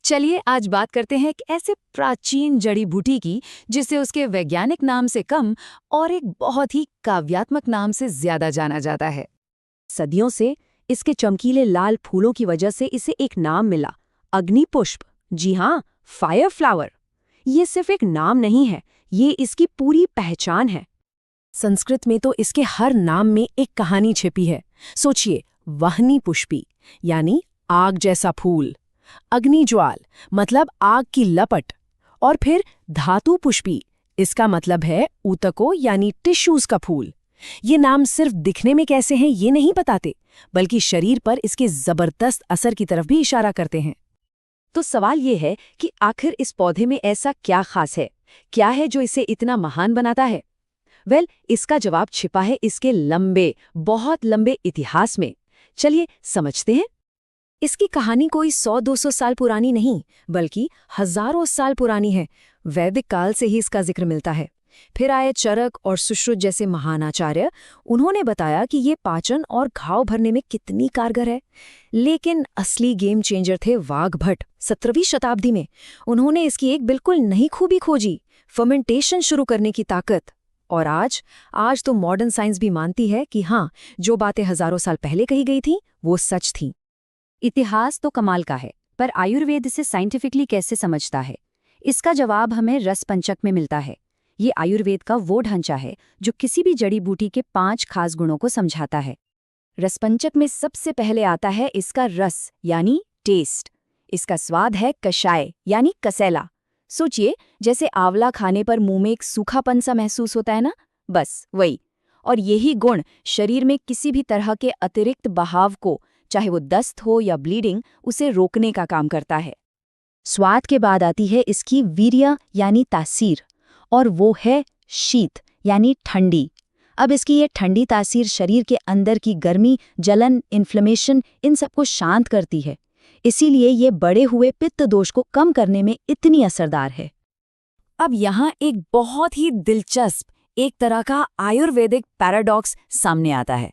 चलिए आज बात करते हैं एक ऐसे प्राचीन जड़ी बूटी की जिसे उसके वैज्ञानिक नाम से कम और एक बहुत ही काव्यात्मक नाम से ज्यादा जाना जाता है। सदियों से इसके चमकीले लाल फूलों की वजह से इसे एक नाम मिला, अग्नि पुष्प। जी हाँ, फायर फ्लावर। ये सिर्फ एक नाम नहीं है, ये इसकी पूरी पहचान है। संस्कृत में तो इसके हर नाम में एक कहानी छिपी है। सोचिए, वहनी पुष्पी यानी आग जैसा फूल, अग्नि ज्वाल मतलब आग की लपट, और फिर धातु पुष्पी, इसका मतलब है ऊतकों यानी टिश्यूज का फूल। ये नाम सिर्फ दिखने में कैसे हैं ये नहीं बताते, बल्कि शरीर पर इसके जबरदस्त असर की तरफ भी इशारा करते हैं। तो सवाल ये है कि आखिर इस पौधे में ऐसा क्या खास है, क्या है जो इसे इतना महान बनाता है? इसका जवाब छिपा है इसके लंबे, बहुत लंबे इतिहास में। चलिए समझते हैं। इसकी कहानी कोई 100-200 साल पुरानी नहीं, बल्कि हजारों साल पुरानी है। वैदिक काल से ही इसका जिक्र मिलता है। फिर आए चरक और सुश्रुत जैसे महान आचार्य। उन्होंने बताया कि ये पाचन और घाव भरने में कितनी कारगर है। लेकिन असली गेम चेंजर थे वाघभट्ट 17वीं शताब्दी में। उन्होंने इसकी एक बिल्कुल नई खूबी खोजी, फर्मेंटेशन शुरू करने की ताकत। और आज तो मॉडर्न साइंस भी मानती है कि हाँ, जो बातें हजारों साल पहले कही गई थीं वो सच थीं। इतिहास तो कमाल का है, पर आयुर्वेद इसे साइंटिफिकली कैसे समझता है? इसका जवाब हमें रस पंचक में मिलता है। ये आयुर्वेद का वो ढांचा है जो किसी भी जड़ी बूटी के 5 खास गुणों को समझाता है। रसपंचक में सबसे पहले आता है इसका रस यानी टेस्ट। इसका स्वाद है कषाय यानी कसैला। सोचिए, जैसे आंवला खाने पर मुंह में एक सूखापन सा महसूस होता है ना, बस वही। और यही गुण शरीर में किसी भी तरह के अतिरिक्त बहाव को, चाहे वो दस्त हो या ब्लीडिंग, उसे रोकने का काम करता है। स्वाद के बाद आती है इसकी वीर्य यानी तासीर, और वो है शीत यानी ठंडी। अब इसकी ये ठंडी तासीर शरीर के अंदर की गर्मी, जलन, इन्फ्लेमेशन, इन सबको शांत करती है। इसीलिए ये बढ़े हुए पित्त दोष को कम करने में इतनी असरदार है। अब यहाँ एक बहुत ही दिलचस्प, एक तरह का आयुर्वेदिक पैराडॉक्स सामने आता है।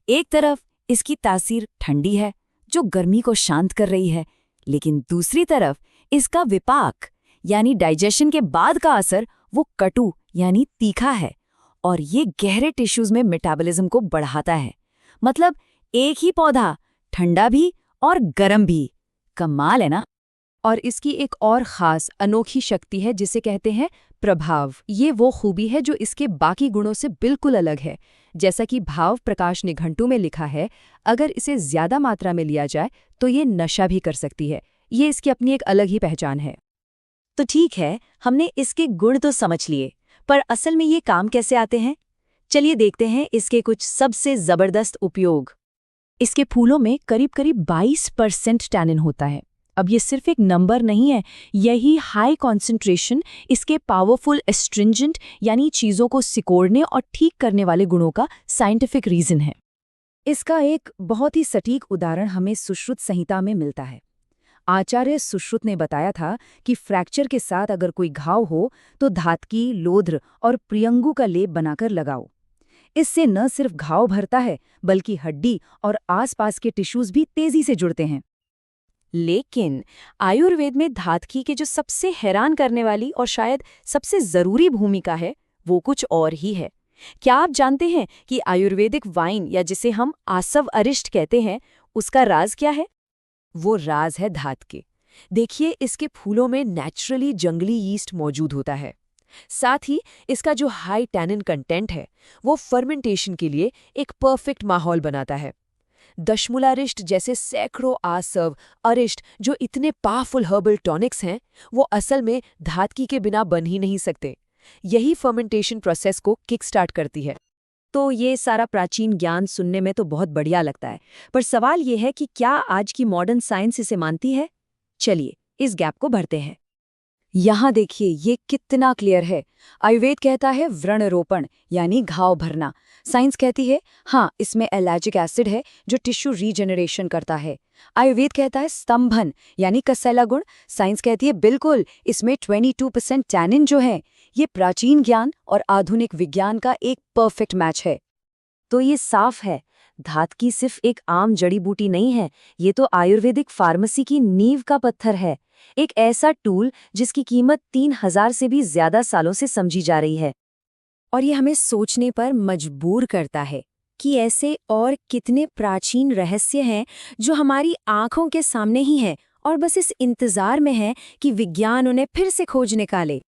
एक तरफ इसकी तासीर ठंडी है जो गर्मी को शांत कर रही है, लेकिन दूसरी तरफ इसका विपाक यानी डाइजेशन के बाद का असर वो कटु यानी तीखा है, और ये गहरे टिश्यूज में मेटाबॉलिज्म को बढ़ाता है। मतलब एक ही पौधा, ठंडा भी और गर्म भी। कमाल है ना? और इसकी एक और खास अनोखी शक्ति है जिसे कहते हैं प्रभाव। ये वो खूबी है जो इसके बाकी गुणों से बिल्कुल अलग है। जैसा कि भाव प्रकाश निघंटू में लिखा है, अगर इसे ज्यादा मात्रा में लिया जाए तो ये नशा भी कर सकती है। ये इसकी अपनी एक अलग ही पहचान है। तो ठीक है, हमने इसके गुण तो समझ लिए, पर असल में ये काम कैसे आते हैं? चलिए देखते हैं इसके कुछ सबसे जबरदस्त उपयोग। इसके फूलों में करीब करीब 22% टैनिन होता है। अब ये सिर्फ एक नंबर नहीं है, यही हाई कॉन्सेंट्रेशन इसके पावरफुल एस्ट्रिंजेंट यानी चीज़ों को सिकोड़ने और ठीक करने वाले गुणों का साइंटिफिक रीज़न है। इसका एक बहुत ही सटीक उदाहरण हमें सुश्रुत संहिता में मिलता है। आचार्य सुश्रुत ने बताया था कि फ्रैक्चर के साथ अगर कोई घाव हो तो धातकी, लोध्र और प्रियंगु का लेप बनाकर लगाओ। इससे न सिर्फ घाव भरता है, बल्कि हड्डी और आसपास के टिश्यूज भी तेजी से जुड़ते हैं। लेकिन आयुर्वेद में धातकी के जो सबसे हैरान करने वाली और शायद सबसे जरूरी भूमिका है, वो कुछ और ही है। क्या आप जानते हैं कि आयुर्वेदिक वाइन, या जिसे हम आसव अरिष्ट कहते हैं, उसका राज क्या है? वो राज है धातके। देखिए, इसके फूलों में नेचुरली जंगली यीस्ट मौजूद होता है। साथ ही इसका जो हाई टैनिन कंटेंट है, वो फर्मेंटेशन के लिए एक परफेक्ट माहौल बनाता है। दशमूलारिष्ट जैसे सैकड़ों आसव, अरिष्ट जो इतने पावरफुल हर्बल टॉनिक्स हैं, वो असल में धातकी के बिना बन ही नहीं सकते। यही फर्मेंटेशन प्रोसेस को किक स्टार्ट करती है। तो ये सारा प्राचीन ज्ञान सुनने में तो बहुत बढ़िया लगता है, पर सवाल ये है कि क्या आज की मॉडर्न साइंस इसे मानती है? चलिए इस गैप को भरते हैं। यहाँ देखिए, ये कितना क्लियर है। आयुर्वेद कहता है व्रणरोपण यानी घाव भरना। साइंस कहती है हाँ, इसमें एलर्जिक एसिड है जो टिश्यू रीजेनरेशन करता है। आयुर्वेद कहता है स्तंभन यानी कसैला गुण। साइंस कहती है बिल्कुल, इसमें 22% टैनिन जो है। ये प्राचीन ज्ञान और आधुनिक विज्ञान का एक परफेक्ट मैच है। तो ये साफ है, धात की सिर्फ एक आम जड़ी बूटी नहीं है, ये तो आयुर्वेदिक फार्मेसी की नींव का पत्थर है। एक ऐसा टूल जिसकी कीमत 3000 से भी ज्यादा सालों से समझी जा रही है। और ये हमें सोचने पर मजबूर करता है कि ऐसे और कितने प्राचीन रहस्य हैं जो हमारी आंखों के सामने ही हैं और बस इस इंतजार में है कि विज्ञान उन्हें फिर से खोज निकाले।